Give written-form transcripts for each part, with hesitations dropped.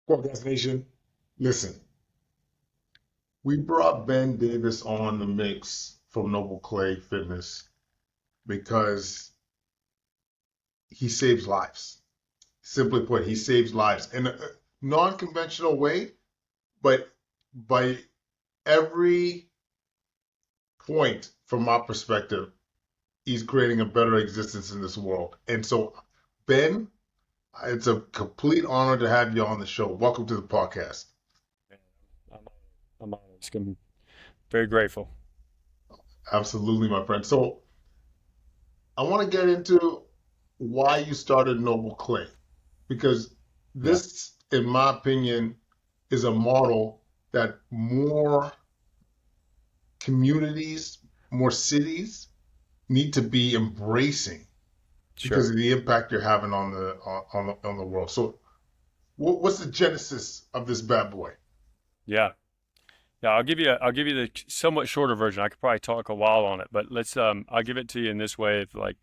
Podcast Nation, listen, we brought Ben Davis on the mix from Noble Clay Fitness because he saves lives. Simply put, he saves lives in a non-conventional way, but by every point from my perspective, he's creating a better existence in this world. And so, Ben, it's a complete honor to have you on the show. Welcome to the podcast. Man, I'm honored. I'm very grateful. Absolutely, my friend. So I want to get into why you started Noble Clay because Yeah, this, in my opinion, is a model that more communities, more cities need to be embracing because sure. of the impact you're having on the world. So, what's the genesis of this bad boy? Yeah, yeah. I'll give you the somewhat shorter version. I could probably talk a while on it, but I'll give it to you in this way. If like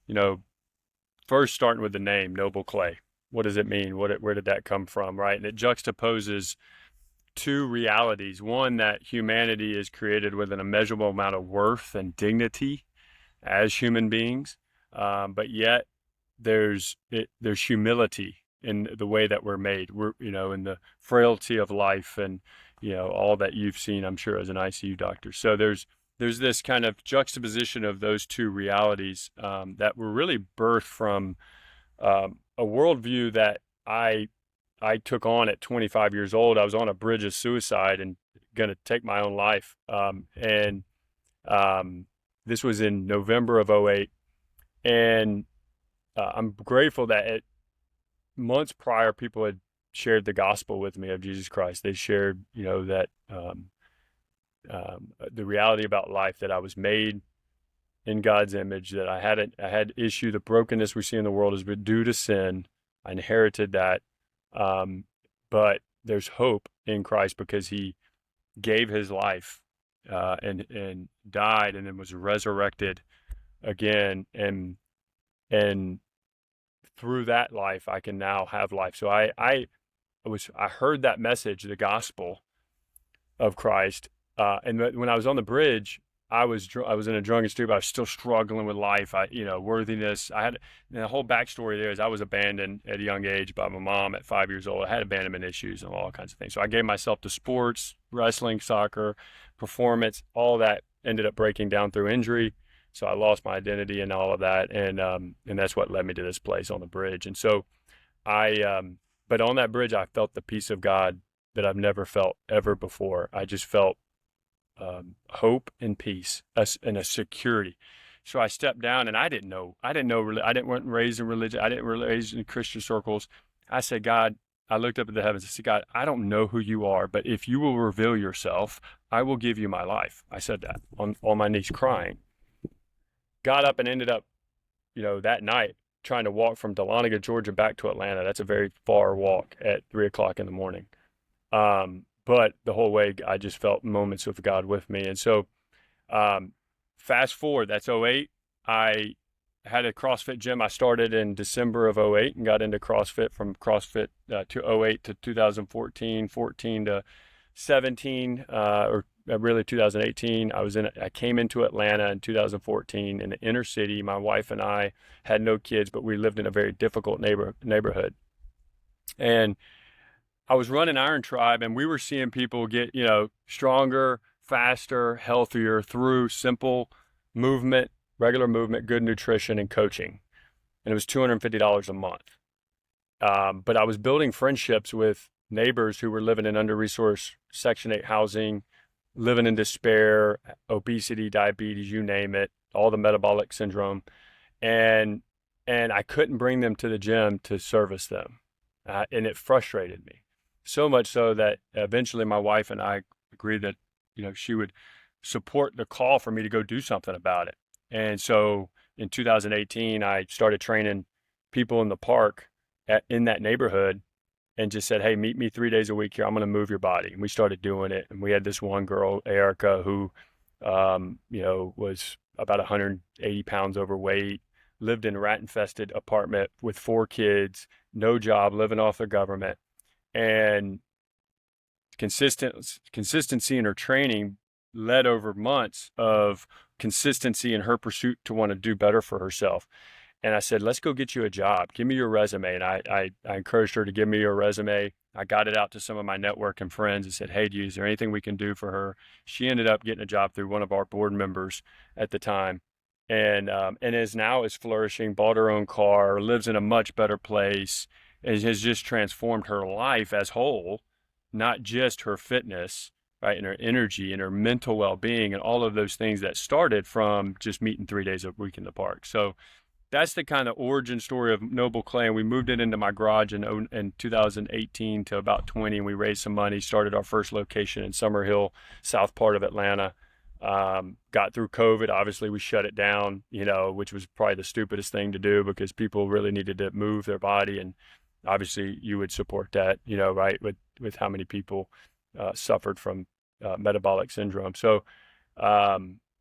you know, first starting with the name Noble Clay. What does it mean? Where did that come from? Right, and it juxtaposes two realities. One, that humanity is created with an immeasurable amount of worth and dignity as human beings, but yet there's humility in the way that we're made. We're in the frailty of life, and all that you've seen, I'm sure, as an ICU doctor. So there's this kind of juxtaposition of those two realities that were really birthed from a worldview that I took on at 25 years old. I was on a bridge of suicide and going to take my own life. And This was in November of '08. And I'm grateful that months prior, people had shared the gospel with me of Jesus Christ. They shared, that the reality about life, that I was made in God's image, that I had issue. The brokenness we see in the world is due to sin. I inherited that, um, but there's hope in Christ because He gave His life and died and then was resurrected again, and through that life I can now have life. So I heard that message, the gospel of Christ, and when I was on the bridge, I was in a drunken state, but I was still struggling with life. Worthiness. I had, and the whole backstory there is I was abandoned at a young age by my mom at 5 years old. I had abandonment issues and all kinds of things. So I gave myself to sports, wrestling, soccer, performance. All that ended up breaking down through injury. So I lost my identity and all of that, and that's what led me to this place on the bridge. And so but on that bridge, I felt the peace of God that I've never felt ever before. I just felt hope and peace and a security. So I stepped down, and I didn't know, I didn't wasn't raised in religion. I didn't raised in Christian circles. I said, God, I looked up at the heavens. I said, God, I don't know who you are, but if you will reveal yourself, I will give you my life. I said that on my knees crying. Got up and ended up, that night trying to walk from Dahlonega, Georgia back to Atlanta. That's a very far walk at 3 o'clock in the morning. But the whole way, I just felt moments of God with me. And so, fast forward, that's '08. I had a CrossFit gym. I started in December of '08 and got into CrossFit from CrossFit to '08 to 2014, 14 to 17, or really 2018. I came into Atlanta in 2014 in the inner city. My wife and I had no kids, but we lived in a very difficult neighborhood. And I was running Iron Tribe, and we were seeing people get, stronger, faster, healthier through simple movement, regular movement, good nutrition, and coaching. And it was $250 a month. But I was building friendships with neighbors who were living in under-resourced Section 8 housing, living in despair, obesity, diabetes, you name it, all the metabolic syndrome. And I couldn't bring them to the gym to service them. And it frustrated me. So much so that eventually my wife and I agreed that, she would support the call for me to go do something about it. And so in 2018, I started training people in the park in that neighborhood, and just said, hey, meet me 3 days a week here. I'm going to move your body. And we started doing it. And we had this one girl, Erica, who, was about 180 pounds overweight, lived in a rat infested apartment with 4 kids, no job, living off the government. And consistency in her training led over months of consistency in her pursuit to want to do better for herself. And I said, let's go get you a job. Give me your resume. And I encouraged her to give me her resume. I got it out to some of my network and friends and said, hey, is there anything we can do for her? She ended up getting a job through one of our board members at the time. And is flourishing, bought her own car, lives in a much better place, and has just transformed her life as whole, not just her fitness, right, and her energy and her mental well-being and all of those things that started from just meeting 3 days a week in the park. So that's the kind of origin story of Noble Clay. And we moved it into my garage in 2018 to about 20. And we raised some money, started our first location in Summerhill, south part of Atlanta. Got through COVID. Obviously, we shut it down, which was probably the stupidest thing to do because people really needed to move their body. And obviously, you would support that, right, with how many people suffered from metabolic syndrome. So,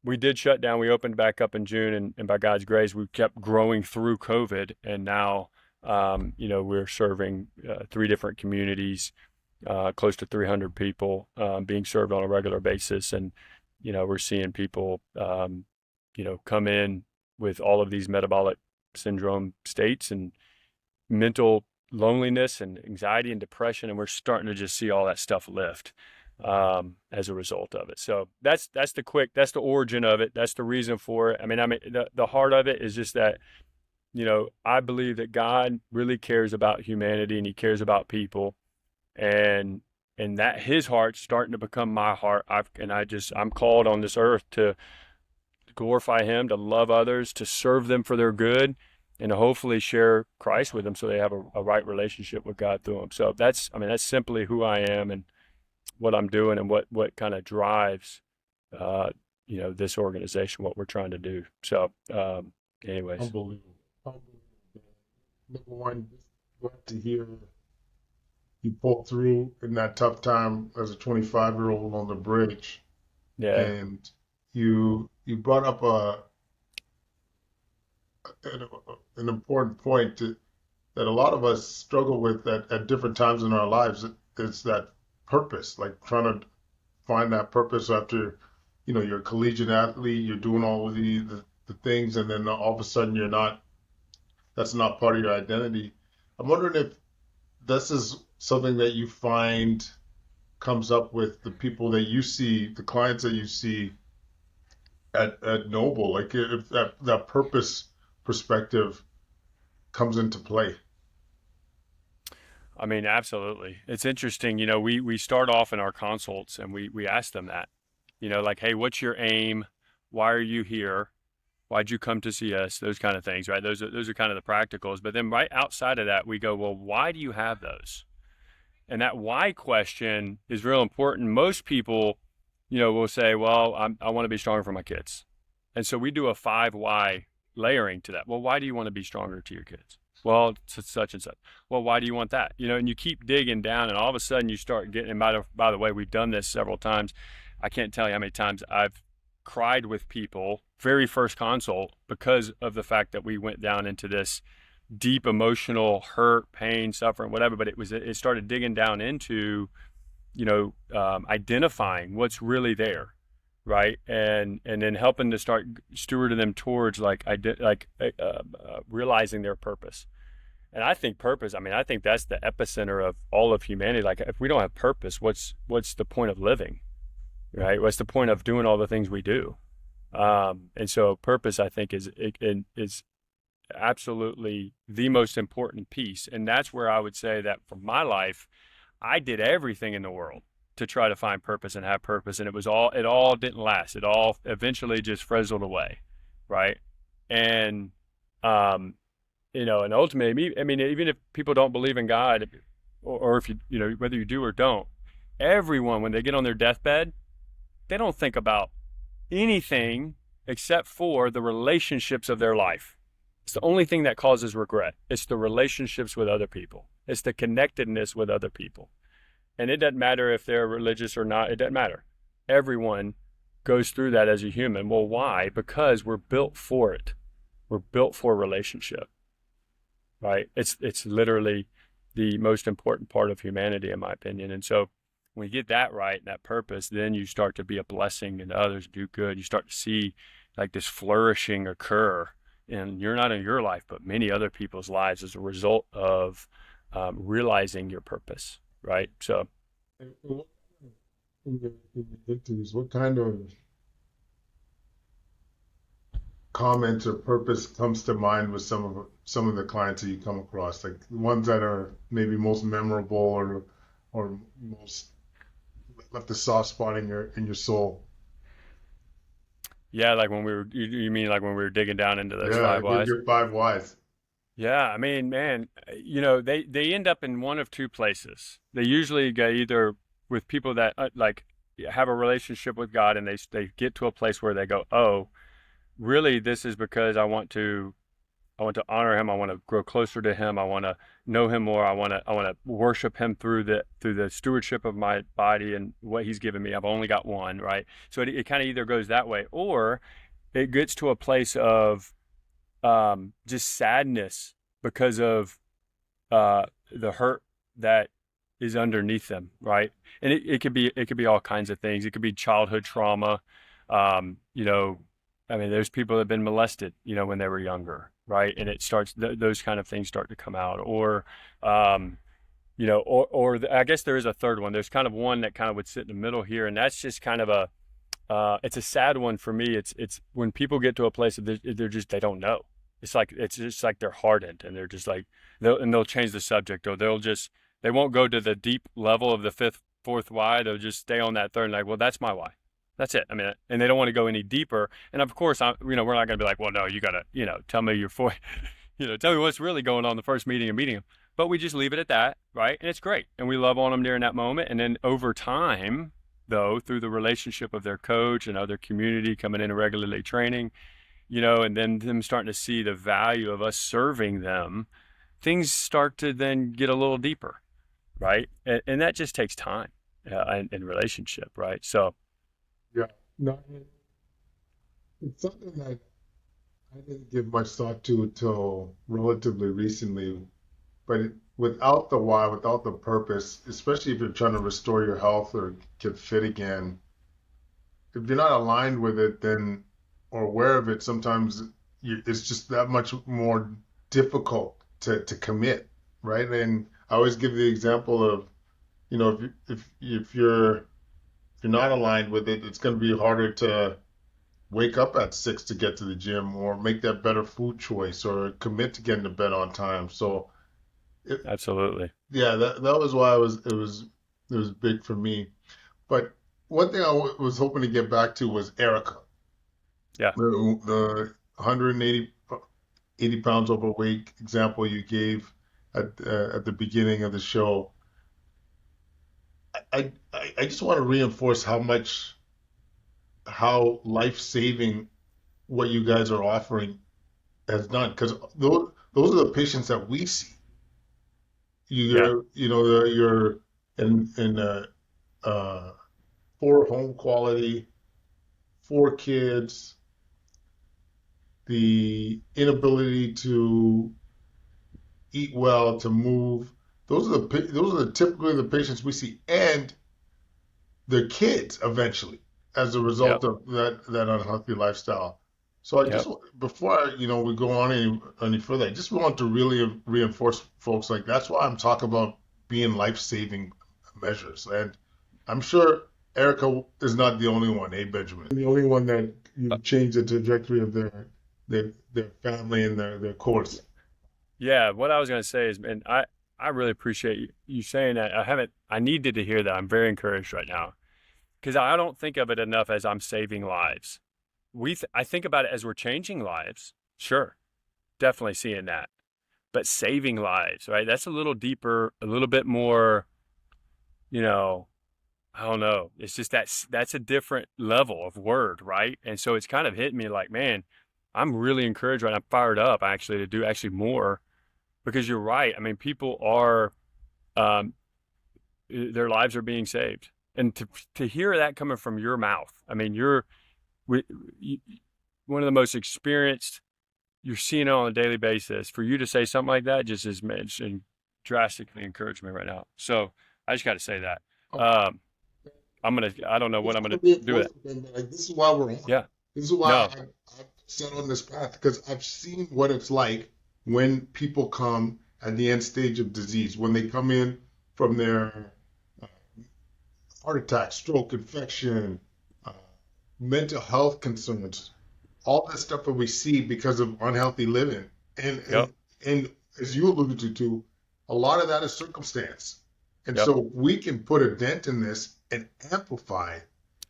we did shut down. We opened back up in June, and by God's grace, we kept growing through COVID. And now, we're serving 3 different communities, close to 300 people being served on a regular basis. And, we're seeing people, come in with all of these metabolic syndrome states and mental loneliness and anxiety and depression. And we're starting to just see all that stuff lift as a result of it. So that's the origin of it. That's the reason for it. I mean, the heart of it is just that, I believe that God really cares about humanity and he cares about people, and that his heart's starting to become my heart. I'm called on this earth to glorify him, to love others, to serve them for their good, and to hopefully share Christ with them so they have a right relationship with God through them. So that's simply who I am and what I'm doing and what kind of drives, this organization, what we're trying to do. So, anyways. Unbelievable. Unbelievable. Number one, glad to hear you pulled through in that tough time as a 25-year-old on the bridge. Yeah. And you brought up an important point that a lot of us struggle with at different times in our lives. It's that purpose, like trying to find that purpose after, you're a collegiate athlete, you're doing all of the things, and then all of a sudden that's not part of your identity. I'm wondering if this is something that you find comes up with the people that you see, the clients that you see at Noble, like if that purpose perspective comes into play. I mean, absolutely. It's interesting. We start off in our consults and we ask them that, like, hey, what's your aim? Why are you here? Why'd you come to see us? Those kind of things, right? Those are kind of the practicals. But then right outside of that, we go, well, why do you have those? And that why question is real important. Most people, will say, well, I want to be stronger for my kids. And so we do a 5 why layering to that. Well, why do you want to be stronger to your kids? Well, such and such. Well, why do you want that? And you keep digging down, and all of a sudden you start getting, and by the way, we've done this several times. I can't tell you how many times I've cried with people, very first consult, because of the fact that we went down into this deep emotional hurt, pain, suffering, whatever. But it started digging down into, identifying what's really there, right? And then helping to start stewarding them towards realizing their purpose. And I think purpose, I think that's the epicenter of all of humanity. Like, if we don't have purpose, what's the point of living, right? What's the point of doing all the things we do? And so purpose, I think, is absolutely the most important piece. And that's where I would say that for my life, I did everything in the world to try to find purpose and have purpose. And it all didn't last. It all eventually just frizzled away, right? And, and ultimately, even if people don't believe in God, or if whether you do or don't, everyone, when they get on their deathbed, they don't think about anything except for the relationships of their life. It's the only thing that causes regret. It's the relationships with other people. It's the connectedness with other people. And it doesn't matter if they're religious or not. It doesn't matter. Everyone goes through that as a human. Well, why? Because we're built for it. We're built for relationship, right? It's literally, the most important part of humanity, in my opinion. And so when you get that right, that purpose, then you start to be a blessing and others, do good. You start to see like this flourishing occur, and you're not in your life, but many other people's lives as a result of realizing your purpose, right? So, And in the interviews, what kind of comment or purpose comes to mind with some of the clients that you come across, like the ones that are maybe most memorable or most left a soft spot in your soul? yeah, like when we were, you mean like when we were digging down into those Yeah, five give whys? your five whys. Yeah, I mean, man, they end up in one of two places. They usually go either with people that like have a relationship with God, and they get to a place where they go, oh, really, this is because I want to honor him. I want to grow closer to him. I want to know him more. I want to worship him through the stewardship of my body and what he's given me. I've only got one, right? So it kind of either goes that way, or it gets to a place of just sadness because of the hurt that is underneath them, right? And it could be all kinds of things. It could be childhood trauma. You know, I mean, there's people that have been molested, when they were younger, right? And it starts those kind of things start to come out, or I guess there is a third one. There's kind of one that kind of would sit in the middle here, and that's just kind of it's a sad one for me. It's when people get to a place that they're just they don't know. It's just like they're hardened, and they're just like they'll change the subject, or they won't go to the deep level of the fourth why. They'll just stay on that third, and like, well, that's my why. That's it. I mean, and they don't want to go any deeper. And of course, we're not going to be like, well, no, you got to, tell me your four, tell me what's really going on the first meeting and meeting them. But we just leave it at that, right? And it's great, and we love on them during that moment. And then over time, though, through the relationship of their coach and other community coming in and regularly training, and then them starting to see the value of us serving them, things start to then get a little deeper, right? And that just takes time in relationship, right? So, Yeah. No, it's something that I didn't give much thought to until relatively recently. But without the why, without the purpose, especially if you're trying to restore your health or get fit again, if you're not aligned with it, then or aware of it, sometimes it's just that much more difficult to commit, right? And I always give the example of, if you're not aligned with it, it's going to be harder to wake up at 6 to get to the gym or make that better food choice or commit to getting to bed on time. So it, absolutely. yeah, that was why it was big for me. But one thing was hoping to get back to was Erica, Yeah. the 180 pounds overweight example you gave at the beginning of the show. I just want to reinforce how life saving what you guys are offering has done, because those are the patients that we see. Yeah. You're in uh, poor home quality, 4 kids, the inability to eat well, to move. Those are typically the patients we see, and their kids eventually as a Yep. result of that unhealthy lifestyle. So I just Yep. before we go on any further, I just want to really reinforce folks, like that's why I'm talking about being life-saving measures. And I'm sure Erica is not the only one, eh, Benjamin? The only one that Uh, you've changed the trajectory of their family and their course. yeah. What I was going to say is, man, I really appreciate you saying that. I needed to hear that. I'm very encouraged right now because I don't think of it enough as I'm saving lives. I think about it as we're changing lives. Sure. Definitely seeing that. But saving lives, right? That's a little deeper, a little bit more, you know, I don't know. It's just that's a different level of word, right? And so it's kind of hit me like, man, I'm really encouraged right now. I'm fired up actually to do actually more because you're right. I mean, people are um, their lives are being saved, and to hear that coming from your mouth, I mean, we, you, one of the most experienced. You're seeing it on a daily basis. For you to say something like that just is drastically encouraged me right now. So I just got to say that. Oh, Um, I don't know just what I'm want to gonna do with reinforce it. it, man. Like, this is why we're on. Yeah. This is why No. I've set on this path because I've seen what it's like when people come at the end stage of disease, when they come in from their uh, heart attack, stroke, infection, uh, mental health concerns, all that stuff that we see because of unhealthy living. And Yep. and and as you alluded to, a lot of that is circumstance. And Yep. so we can put a dent in this and amplify.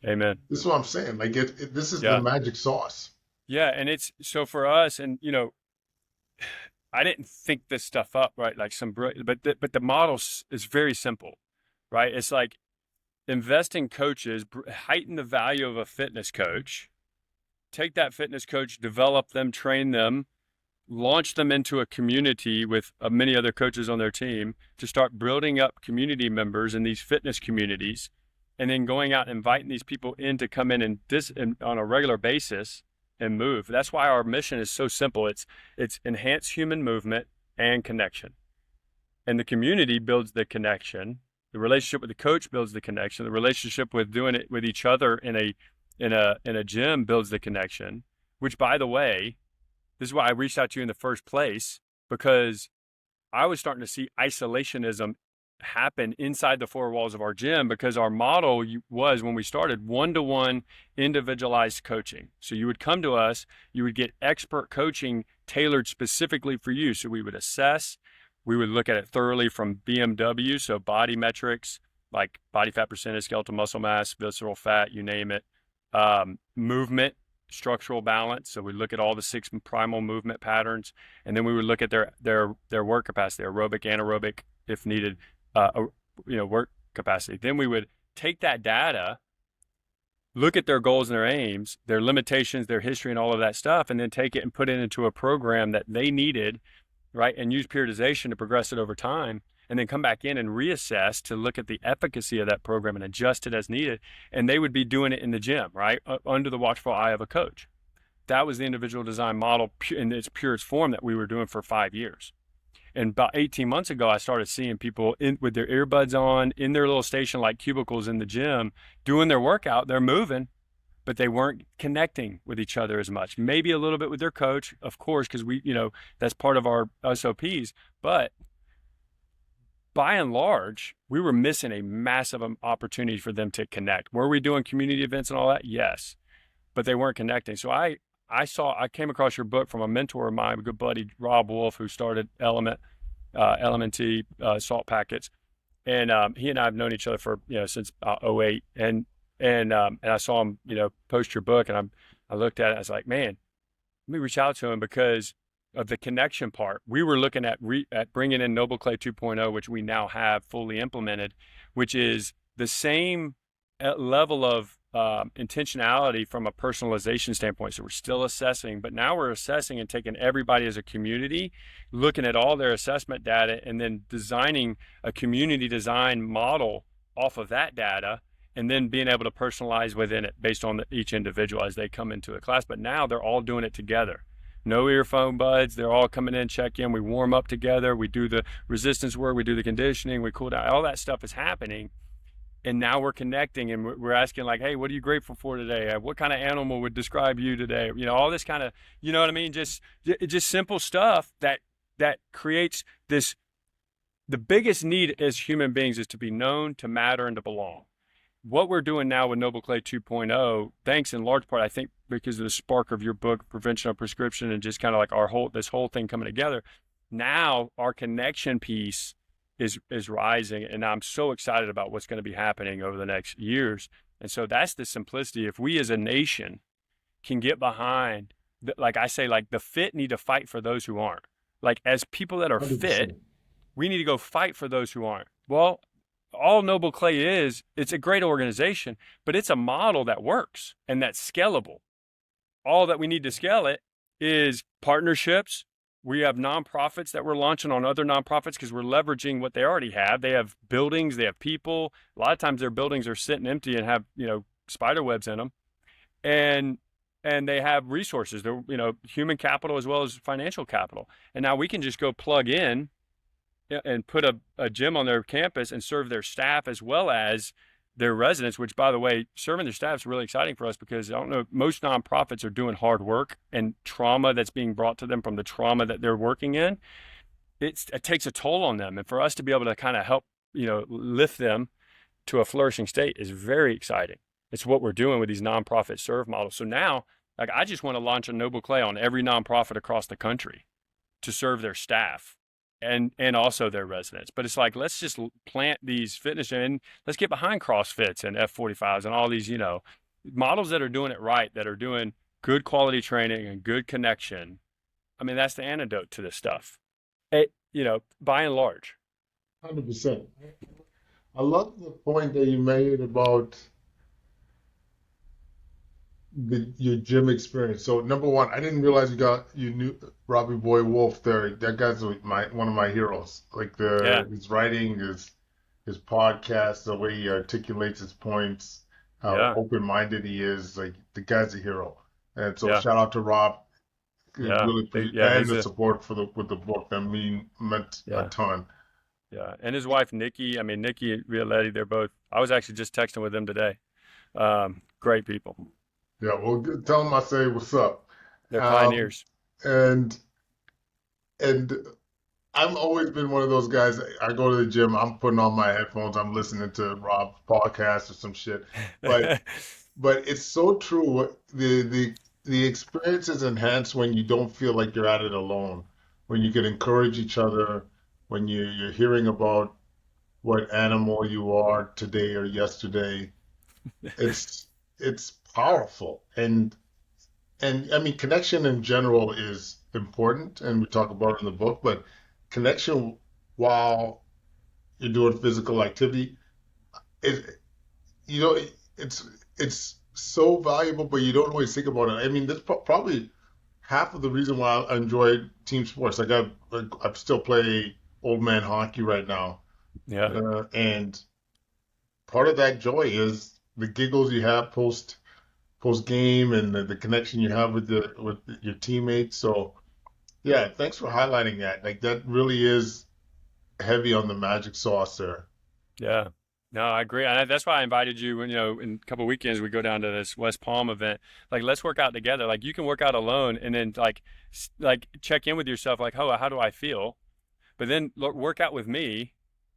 Amen. This is what I'm saying. Like this is the Yeah. magic sauce. Yeah. And it's so for us, and I didn't think this stuff up, right? Like but the model is very simple, right? It's like investing coaches, heighten the value of a fitness coach, take that fitness coach, develop them, train them, launch them into a community with many other coaches on their team to start building up community members in these fitness communities, and then going out and inviting these people in to come in and on a regular basis and move. That's why our mission is so simple. It's enhance human movement and connection, and the community builds the connection. The relationship with the coach builds the connection. The relationship with doing it with each other in a gym builds the connection. Which, by the way, this is why I reached out to you in the first place, because I was starting to see isolationism happen inside the four walls of our gym, because our model was, when we started, one-to-one individualized coaching. So you would come to us, you would get expert coaching tailored specifically for you. So we would assess, we would look at it thoroughly from BMW, so body metrics like body fat percentage, skeletal muscle mass, visceral fat, you name it, movement, structural balance. So we look at all the 6 primal movement patterns, and then we would look at their work capacity, aerobic, anaerobic, if needed, work capacity. Then we would take that data, look at their goals and their aims, their limitations, their history, and all of that stuff, and then take it and put it into a program that they needed, right? And use periodization to progress it over time, and then come back in and reassess to look at the efficacy of that program and adjust it as needed. And they would be doing it in the gym, right? Under the watchful eye of a coach. That was the individual design model in its purest form that we were doing for 5 years. And about 18 months ago, I started seeing people with their earbuds on in their little station like cubicles in the gym doing their workout. They're moving, but they weren't connecting with each other as much. Maybe a little bit with their coach, of course, because that's part of our SOPs. But by and large, we were missing a massive opportunity for them to connect. Were we doing community events and all that? Yes, but they weren't connecting. So I came across your book from a mentor of mine, a good buddy, Rob Wolf, who started LMNT salt packets. And he and I have known each other for, since '08. And I saw him, post your book, and I looked at it. I was like, man, let me reach out to him because of the connection part. We were looking at bringing in Noble Clay 2.0, which we now have fully implemented, which is the same level of intentionality from a personalization standpoint. So we're still assessing, but now we're assessing and taking everybody as a community, looking at all their assessment data, and then designing a community design model off of that data, and then being able to personalize within it based on each individual as they come into a class. But now they're all doing it together. No earphone buds. They're all coming in, check in. We warm up together. We do the resistance work. We do the conditioning. We cool down. All that stuff is happening. And now we're connecting, and we're asking like, hey, what are you grateful for today? What kind of animal would describe you today? All this kind of, you know what I mean? Just simple stuff that creates this. The biggest need as human beings is to be known, to matter, and to belong. What we're doing now with Noble Clay 2.0, thanks in large part, I think, because of the spark of your book, Prevention of Prescription, and just kind of like this whole thing coming together. Now our connection piece is rising, and I'm so excited about what's going to be happening over the next years. And so that's the simplicity. If we as a nation can get behind, like I say, like the fit need to fight for those who aren't. Like as people that are 100%. fit, we need to go fight for those who aren't. Well, all Noble Clay it's a great organization, but it's a model that works and that's scalable. All that we need to scale it is partnerships. We have nonprofits that we're launching on other nonprofits because we're leveraging what they already have. They have buildings, they have people. A lot of times their buildings are sitting empty and have, spider webs in them. And they have resources. They're, human capital as well as financial capital. And now we can just go plug in and put a gym on their campus and serve their staff as well as their residents, which, by the way, serving their staff is really exciting for us because I don't know, most nonprofits are doing hard work, and trauma that's being brought to them from the trauma that they're working in, it takes a toll on them. And for us to be able to kind of help, lift them to a flourishing state is very exciting. It's what we're doing with these nonprofit serve models. So now, like, I just want to launch a Noble Clay on every nonprofit across the country to serve their staff and also their residents. But it's like, let's just plant these fitness and let's get behind CrossFits and F45s and all these, models that are doing it right, that are doing good quality training and good connection. I mean, that's the antidote to this stuff. By and large. 100%. I love the point that you made about your gym experience. So number one, I didn't realize you knew Robbie Boy Wolf there. That guy's one of my heroes. Like Yeah, his writing, his podcast, the way he articulates his points, how yeah, open-minded he is. Like the guy's a hero. And so yeah, shout out to Rob. yeah. Really Yeah, and he's the a support with the book. That meant a yeah. ton. Yeah, and his wife Nikki. I mean, Nikki and Violetti. They're both. I was actually just texting with them today. Great people. Yeah, well, tell him I say what's up. They're Um, pioneers. and and I've always been one of those guys. I go to the gym, I'm putting on my headphones, I'm listening to Rob's podcast or some shit. But but it's so true. The experience is enhanced when you don't feel like you're at it alone. When you can encourage each other, when you're hearing about what animal you are today or yesterday. It's powerful. And I mean, connection in general is important, and we talk about it in the book, but connection while you're doing physical activity, it, you know, it's it's so valuable, but you don't always think about it. I mean, that's probably half of the reason why I enjoy team sports. Like I still play old man hockey right now, Yeah, and part of that joy is the giggles you have post game and the connection you have with your teammates. So yeah, thanks for highlighting that. Like that really is heavy on the magic sauce there. yeah. No, I agree. And that's why I invited you when, in a couple of weekends we go down to this West Palm event. Like, let's work out together. Like, you can work out alone and then like check in with yourself. Like, oh, how do I feel? But then work out with me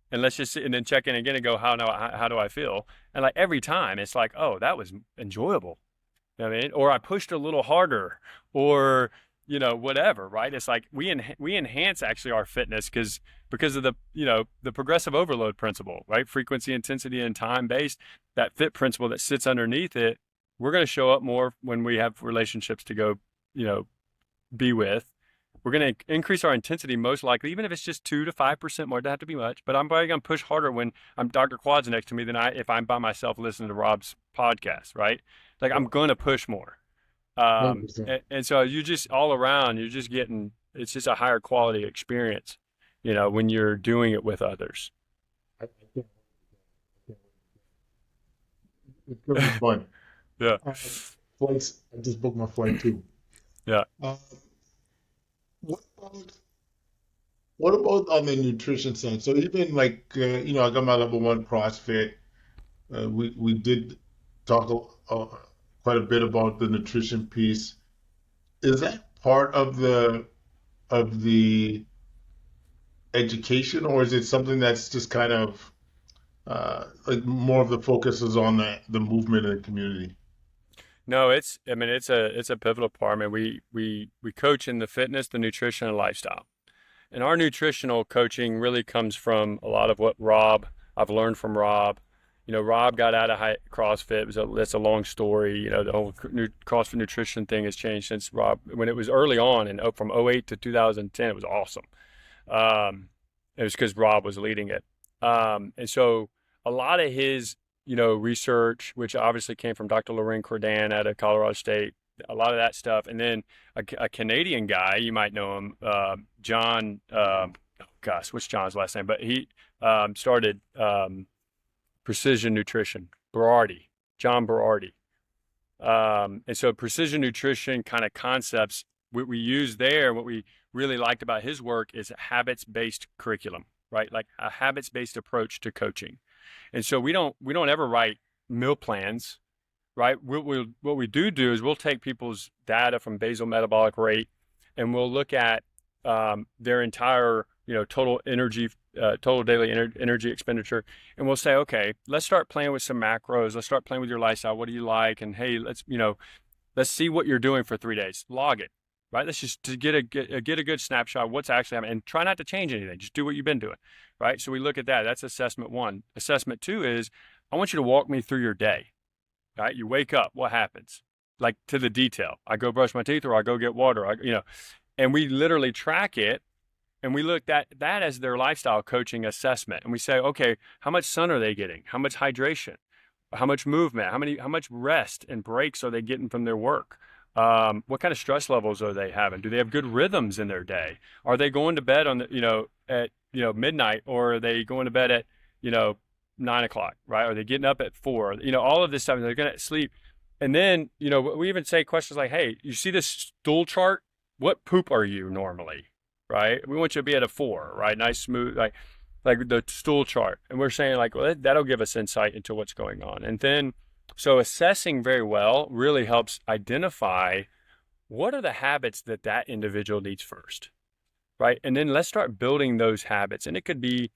and let's just and then check in again and go, how do I feel? And like every time it's like, oh, that was enjoyable. You know what I mean? Or I pushed a little harder, or whatever. Right? It's like we enhance actually our fitness because of the progressive overload principle, right? Frequency, intensity, and time based. That fit principle that sits underneath it. We're going to show up more when we have relationships to go, you know, be with. We're going to increase our intensity most likely, even if it's just 2 to 5% more. It doesn't have to be much, but I'm probably going to push harder when I'm Dr. Quad's next to me than if I'm by myself listening to Rob's podcast, right? Like I'm going to push more. 100%. And so you just all around, you're just getting, it's just a higher quality experience, when you're doing it with others. I can't, it's gonna be fun. Yeah. Uh, Flights. I just booked my flight too. Yeah. Uh, what about what about on the nutrition side? So even like I got my level one CrossFit. We did talk quite a bit about the nutrition piece. Is that part of the education, or is it something that's just kind of like more of the focus is on the movement in the community? No, I mean, it's a pivotal part. I mean, we coach in the fitness, the nutrition, and lifestyle. And our nutritional coaching really comes from a lot of what I've learned from Rob. Rob got out of CrossFit. That's a long story. The whole CrossFit nutrition thing has changed since Rob, when it was early on and from '08 to 2010, it was awesome. It was because Rob was leading it. And so a lot of his, research, which obviously came from Dr. Lorraine Cordan out of Colorado State, a lot of that stuff. And then a Canadian guy, you might know him, John, oh gosh, what's John's last name? But he started Precision Nutrition, John Berardi. And so precision nutrition kind of concepts, what we use there, what we really liked about his work is habits-based curriculum. right? Like a habits-based approach to coaching. And so we don't ever write meal plans, right? What we do is we'll take people's data from basal metabolic rate, and we'll look at their entire total energy, total daily energy expenditure, and we'll say, okay, let's start playing with some macros. Let's start playing with your lifestyle. What do you like? And hey, let's see what you're doing for 3 days. Log it, right? Let's just to get a good snapshot of what's actually happening, and try not to change anything. Just do what you've been doing, right? So we look at that. That's assessment one. Assessment two is I want you to walk me through your day. Right? You wake up, what happens? Like to the detail. I go brush my teeth, or I go get water. And we literally track it, and we look at that as their lifestyle coaching assessment. And we say, okay, how much sun are they getting? How much hydration? How much movement? How much rest and breaks are they getting from their work? What kind of stress levels are they having? Do they have good rhythms in their day? Are they going to bed at midnight, or are they going to bed at, you know, 9 o'clock, right? Are they getting up at 4? All of this stuff, they're going to sleep. And then, we even say questions like, hey, you see this stool chart? What poop are you normally, right? We want you to be at a 4, right? Nice, smooth, like the stool chart. And we're saying like, well, that'll give us insight into what's going on. And then, so assessing very well really helps identify what are the habits that individual needs first, right? And then let's start building those habits. And it could be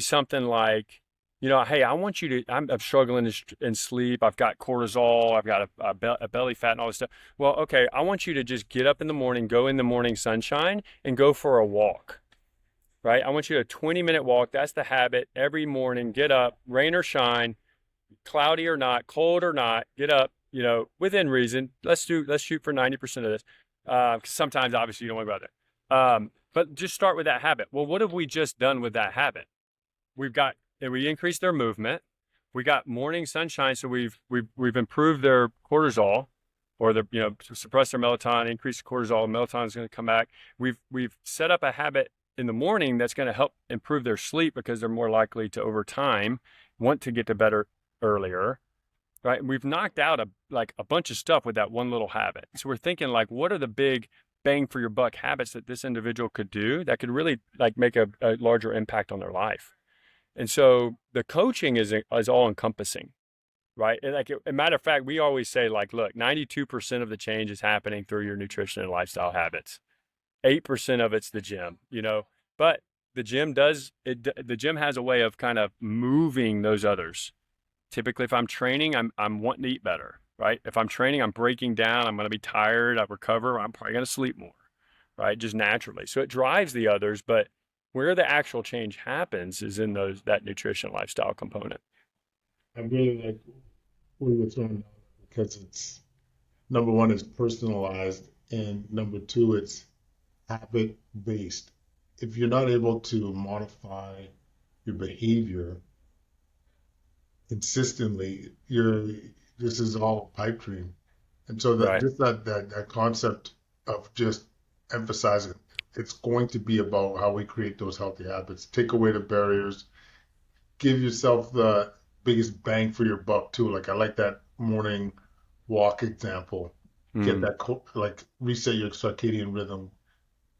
something like, hey, I want you to, I'm struggling in sleep. I've got cortisol. I've got a belly fat and all this stuff. Well, okay, I want you to just get up in the morning, go in the morning sunshine, and go for a walk, right? I want you to 20-minute walk. That's the habit. Every morning, get up, rain or shine, cloudy or not, cold or not, get up, within reason. Let's shoot for 90% of this. 'Cause sometimes obviously you don't want to go out there. But just start with that habit. Well, what have we just done with that habit? We increased their movement. We got morning sunshine, so we've improved their cortisol, or suppress their melatonin, increase cortisol. Melatonin is going to come back. We've set up a habit in the morning that's going to help improve their sleep, because they're more likely to, over time, want to get to bed earlier, right? We've knocked out a bunch of stuff with that one little habit. So we're thinking like, what are the big bang for your buck habits that this individual could do that could really like make a larger impact on their life? And so the coaching is all encompassing, right? And like, a matter of fact, we always say like, look, 92% of the change is happening through your nutrition and lifestyle habits. 8% of it's the gym, but the gym the gym has a way of kind of moving those others. Typically, if I'm training, I'm wanting to eat better, right? If I'm training, I'm breaking down. I'm going to be tired. I recover. I'm probably going to sleep more, right? Just naturally. So it drives the others, but where the actual change happens is in that nutrition lifestyle component. I really like what you're throwing down, because it's number one, it's personalized, and number two, it's habit based. If you're not able to modify your behavior consistently, this is all a pipe dream. And so that Right. just that concept of just emphasizing it's going to be about how we create those healthy habits, take away the barriers, give yourself the biggest bang for your buck too. Like I like that morning walk example. Get Mm. that like reset your circadian rhythm,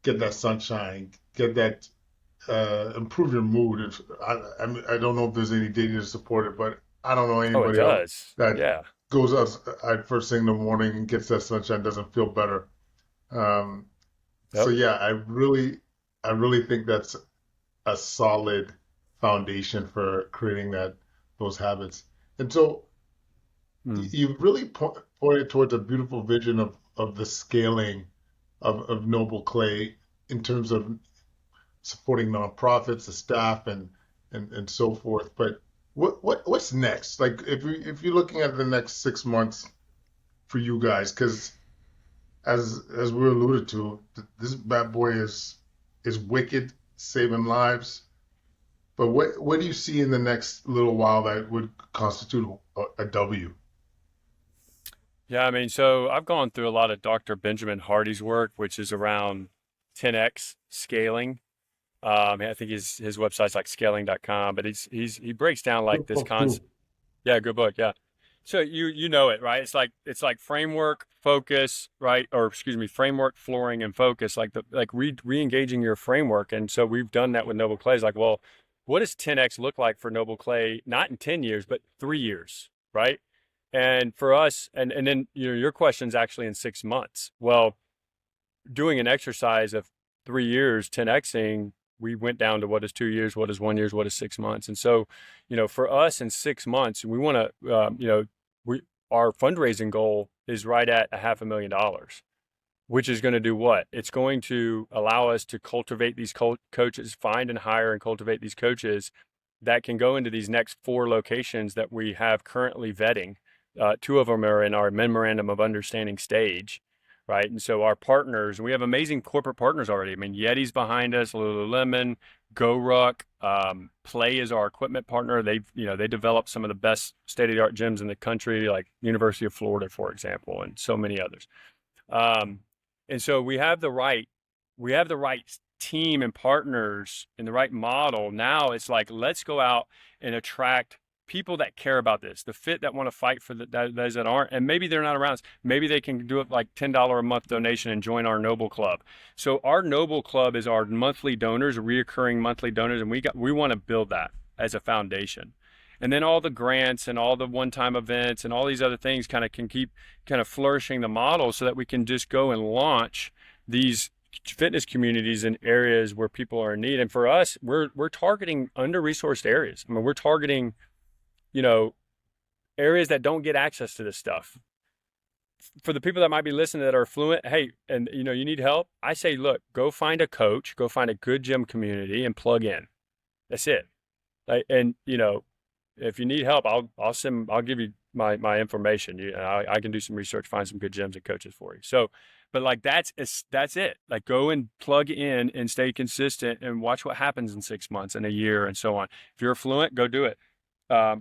get that sunshine, get that improve your mood. I don't know if there's any data to support it, but I don't know Oh, it anybody else does. that Yeah. goes out first thing in the morning and gets that sunshine doesn't feel better. Um, so Yep. yeah, I really think that's a solid foundation for creating those habits. And so Mm. you've really pointed towards a beautiful vision of the scaling of Noble Clay in terms of supporting nonprofits, the staff, and so forth. But what's next? Like if you're looking at the next 6 months for you guys, because as we alluded to, this bad boy is wicked, saving lives. But what do you see in the next little while that would constitute a W? Yeah. I mean, so I've gone through a lot of Dr. Benjamin Hardy's work, which is around 10x scaling. I think his website's like scaling.com, but he breaks down like Good this book concept. too. Yeah, good book. Yeah. So you know it, right? It's like framework, focus, right? Or excuse me, framework, flooring, and focus. Like the like re-engaging your framework. And so we've done that with Noble Clay. It's like, well, what does 10x look like for Noble Clay? Not in 10 years, but 3 years, right? And for us, and then your question's actually in 6 months. Well, doing an exercise of 3 years, 10xing, we went down to what is 2 years, what is 1 year, what is 6 months. And so, for us in 6 months, we want to, we our fundraising goal is right at $500,000, which is going to do what? It's going to allow us to cultivate these coaches, find and hire and cultivate these coaches that can go into these next 4 locations that we have currently vetting. Two of them are in our memorandum of understanding stage, right? And so our partners, we have amazing corporate partners already. I mean, Yeti's behind us, Lululemon, GoRuck, Play is our equipment partner. They develop some of the best state-of-the-art gyms in the country, like University of Florida, for example, and so many others. Um, and so we have the right team and partners and the right model. Now it's like, let's go out and attract people that care about this, the fit that want to fight for those that aren't, and maybe they're not around. Maybe they can do it like $10 a month donation and join our Noble Club. So our Noble Club is our monthly donors, reoccurring monthly donors, and we want to build that as a foundation. And then all the grants and all the one-time events and all these other things kind of can keep kind of flourishing the model so that we can just go and launch these fitness communities in areas where people are in need. And for us, we're targeting under-resourced areas. I mean, we're targeting, you know, areas that don't get access to this stuff. For the people that might be listening that are fluent, hey, and you need help, I say, look, go find a coach, go find a good gym community and plug in. That's it. And if you need help, I'll give you my information. I can do some research, find some good gyms and coaches for you. So, but like that's it. Like go and plug in and stay consistent and watch what happens in 6 months and a year and so on. If you're fluent, go do it.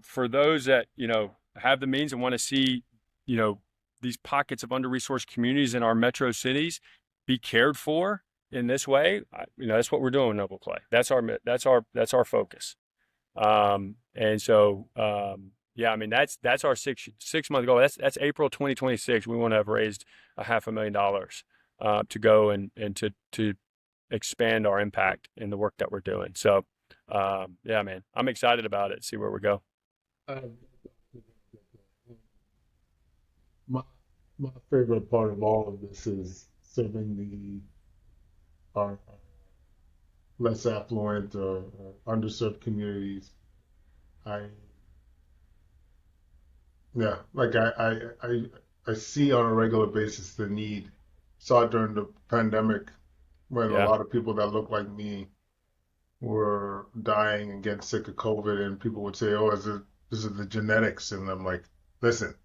For those that have the means and want to see these pockets of under-resourced communities in our metro cities be cared for in this way, that's what we're doing with Noble Clay. That's our focus. And so, yeah, I mean, that's our 6 month goal. That's April 2026. We want to have raised $500,000 to go and to expand our impact in the work that we're doing. So, yeah, man, I'm excited about it. See where we go. Uh, my my favorite part of all of this is serving the our less affluent or underserved communities. I Yeah, like I see on a regular basis the need. Saw it during the pandemic when a Yeah, lot of people that look like me were dying and getting sick of COVID, and people would say, "Oh, this is the genetics?" And I'm like, "Listen,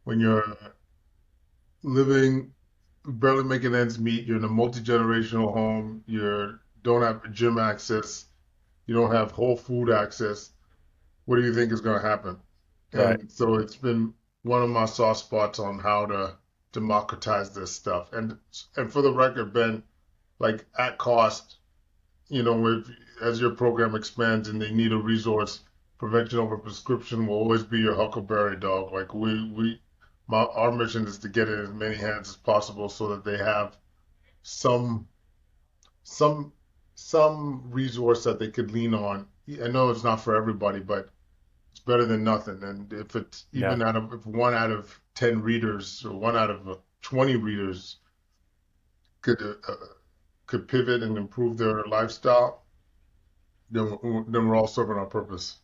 when you're living, barely making ends meet, you're in a multi-generational home, you don't have gym access, you don't have whole food access. What do you think is going to happen?" right. And so it's been one of my soft spots on how to democratize this stuff. And for the record, Ben, like at cost, if as your program expands and they need a resource, prevention over prescription will always be your huckleberry dog. Like our mission is to get it in as many hands as possible so that they have some some some resource that they could lean on. I know it's not for everybody, but it's better than nothing. And if it's Yeah. even if 1 out of 10 readers or 1 out of 20 readers could could pivot and improve their lifestyle, then we're all serving our purpose.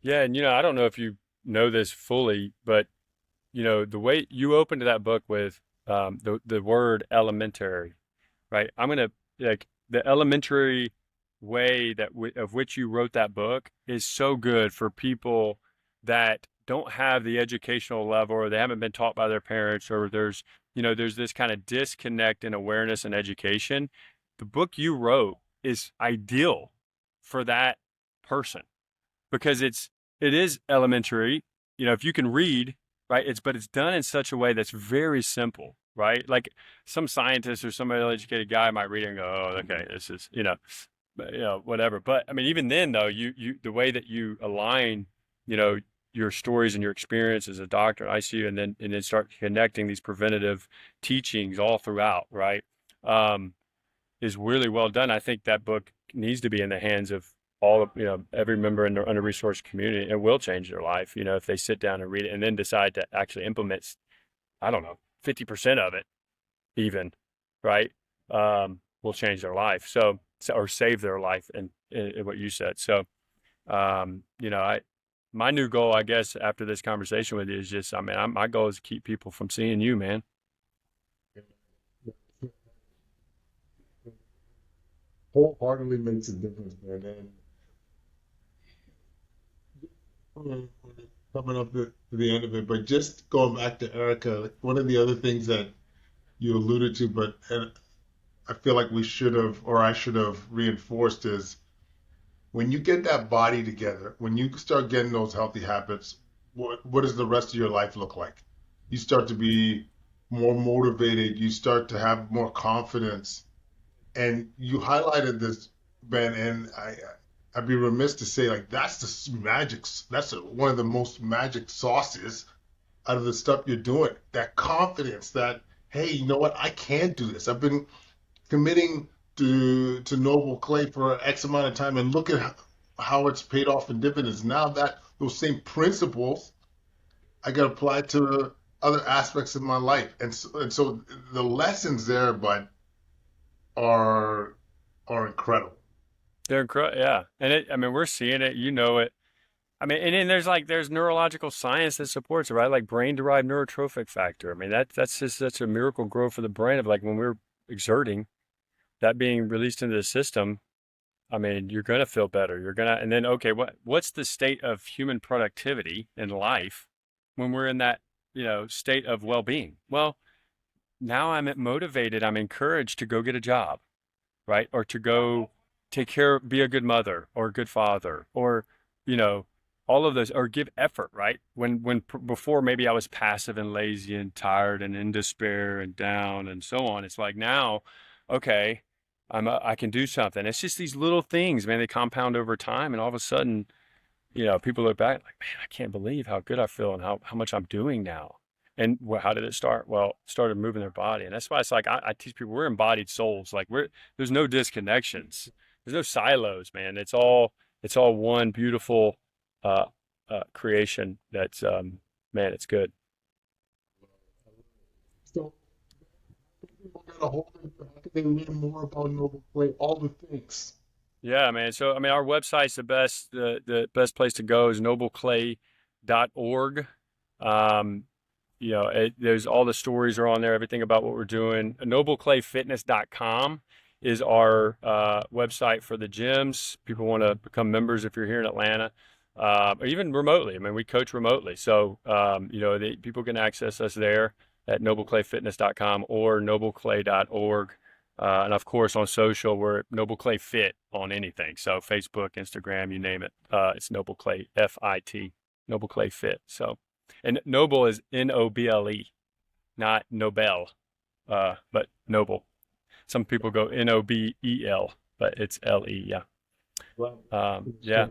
Yeah. And, I don't know if you know this fully, but, the way you opened that book with the word elementary, right? I'm going to like the elementary way of which you wrote that book is so good for people that don't have the educational level or they haven't been taught by their parents or there's this kind of disconnect in awareness and education. The book you wrote is ideal for that person because it is elementary. If you can read, right? But it's done in such a way that's very simple, right? Like some scientist or some educated guy might read it and go, "Oh, okay, this is whatever." But I mean, even then, though, you the way that you align, you know, your stories and your experience as a doctor in ICU, and then start connecting these preventative teachings all throughout, right? Um, is really well done. I think that book needs to be in the hands of all of, every member in their under-resourced community. It will change their life, if they sit down and read it and then decide to actually implement, I don't know, 50% of it even, right? Will change their life. Or save their life in what you said. So, my new goal, I guess, after this conversation with you is just, I mean, my goal is to keep people from seeing you, man. Wholeheartedly makes a difference, man. And coming up to the end of it, but just going back to Erica, like one of the other things that you alluded to, but and I feel like we should have, or I should have reinforced is when you get that body together, when you start getting those healthy habits, what does the rest of your life look like? You start to be more motivated. You start to have more confidence. And you highlighted this, Ben, and I'd be remiss to say like that's the magic. That's one of the most magic sauces out of the stuff you're doing. That confidence that hey, you know what? I can do this. I've been committing to Noble Clay for X amount of time, and look at how it's paid off in dividends. Now that those same principles I can apply to other aspects of my life, and so the lessons there, but are are incredible. They're incredible. Yeah. I mean, we're seeing it, it. I mean, and then there's neurological science that supports it, right? Like brain derived neurotrophic factor. I mean, that's just such a miracle growth for the brain of like when we're exerting that being released into the system. I mean, you're going to feel better. And then, okay, what's the state of human productivity in life when we're in that, state of well being? Well, now I'm motivated, I'm encouraged to go get a job, right? Or to go take care, be a good mother or a good father, or, you know, all of those, or give effort, right? Before maybe I was passive and lazy and tired and in despair and down and so on. It's like now, okay, I can do something. It's just these little things, man, they compound over time. And all of a sudden, people look back like, man, I can't believe how good I feel and how much I'm doing now. And how did it start? Well, it started moving their body. And that's why it's like, I teach people we're embodied souls. Like there's no disconnections. There's no silos, man. It's all one beautiful, uh, creation that's, man, it's good. So people got a hold of it. How can they learn more about Noble Clay? All the things. Yeah, man. So, I mean, our website's the best place to go is nobleclay.org. Um, there's all the stories are on there, everything about what we're doing. Nobleclayfitness.com is our website for the gyms. People want to become members if you're here in Atlanta, or even remotely. I mean, we coach remotely. So, people can access us there at nobleclayfitness.com or nobleclay.org. And of course, on social, we're Noble Clay Fit on anything. So Facebook, Instagram, you name it. It's Noble Clay, FIT, Noble Clay Fit. So, and Noble is Noble, not Nobel, but Noble. Some people go Nobel, but it's LE. Yeah. Well, Yeah.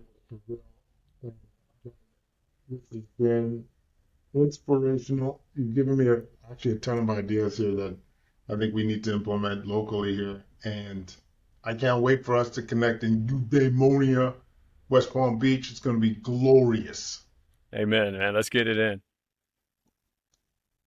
this has been inspirational. You've given me actually a ton of ideas here that I think we need to implement locally here. And I can't wait for us to connect in Eudaimonia, West Palm Beach. It's going to be glorious. Amen, man. Let's get it in.